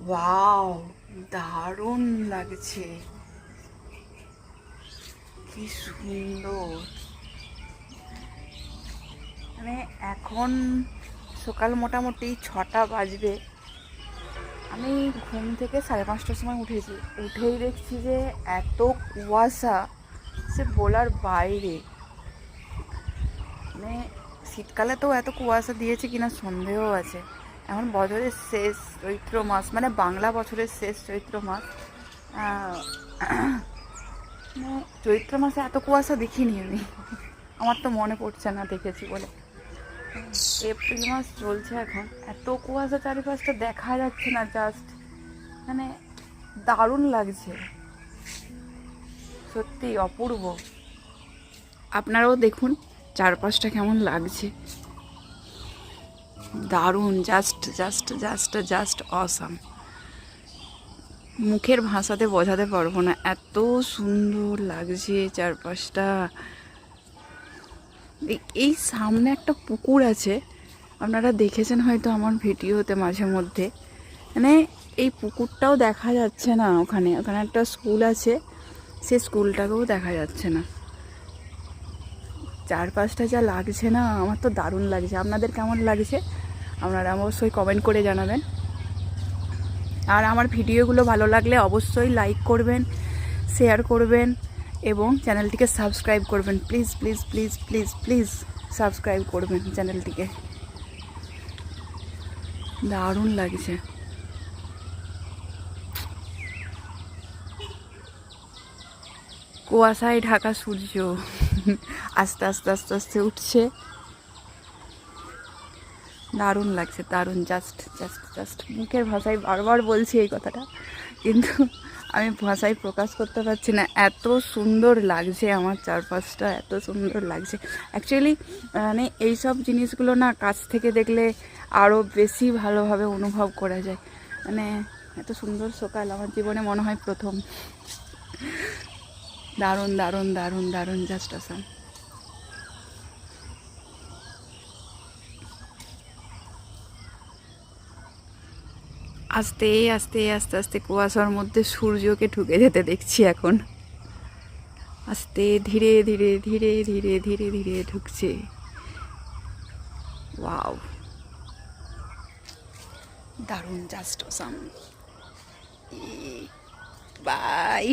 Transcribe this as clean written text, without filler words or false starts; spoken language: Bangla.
ওয়াও, দারুণ লাগছে, কি সুন্দর। মানে এখন সকাল মোটামুটি 6টা বাজবে। আমি ঘুম থেকে 5:30টার সময় উঠেছি, উঠেই দেখছি যে এত কুয়াশা, সে বলার বাইরে। মানে শীতকালে তো এত কুয়াশা দিয়েছে কিনা সন্দেহ আছে। এখন বছরের শেষ চৈত্র মাস, মানে বাংলা বছরের শেষ চৈত্র মাস। মানে চৈত্র মাসে এত কুয়াশা দেখিনি আমি, আমার তো মনে পড়ছে না দেখেছি বলে। এপ্রিল মাস চলছে এখন, এত কুয়াশা চারিপাশটা দেখা যাচ্ছে না, জাস্ট মানে দারুণ লাগছে, সত্যি অপূর্ব। আপনারাও দেখুন চারপাশটা কেমন লাগছে, দারুণ, just just just just awesome. মুখের ভাষাতে বোঝাতে পারবো না, এত সুন্দর লাগছে চারপাশটা। এই সামনে একটা পুকুর আছে, আপনারা দেখেছেন হয়তো আমার ভিডিওতে মাঝে মধ্যে। মানে এই পুকুরটাও দেখা যাচ্ছে না, ওখানে ওখানে একটা স্কুল আছে, সে স্কুলটাকেও দেখা যাচ্ছে না। চারপাশটা যা লাগছে না, আমার তো দারুণ লাগছে। আপনাদের কেমন লাগছে আপনারা অবশ্যই কমেন্ট করে জানাবেন। আর আমার ভিডিওগুলো ভালো লাগলে অবশ্যই লাইক করবেন, শেয়ার করবেন এবং চ্যানেলটিকে সাবস্ক্রাইব করবেন। Please please please please please subscribe করবেন চ্যানেলটিকে। দারুণ লাগছে। কুয়াশায় ঢাকা সূর্য আস্তে আস্তে আস্তে আস্তে উঠছে, দারুণ লাগছে, দারুণ, জাস্ট জাস্ট জাস্ট মুখের ভাষায় বারবার বলছি এই কথাটা, কিন্তু আমি ভাষায় প্রকাশ করতে পারছি না, এত সুন্দর লাগছে আমার চারপাশটা, এত সুন্দর লাগছে। অ্যাকচুয়ালি মানে এইসব জিনিসগুলো না কাছ থেকে দেখলে আরও বেশি ভালোভাবে অনুভব করা যায়। মানে এত সুন্দর সকাল আমার জীবনে মনে হয় প্রথম। দারুণ দারুণ দারুণ দারুণ, জাস্ট আসাম। আস্তে আস্তে আস্তে আস্তে কুয়াশার মধ্যে সূর্যকে ঢুকে যেতে দেখছি এখন, আস্তে ধীরে ধীরে ধীরে ধীরে ধীরে ধীরে ঢুকছে। ওয়াও, দারুণ, জাস্ট অসাম। বাই।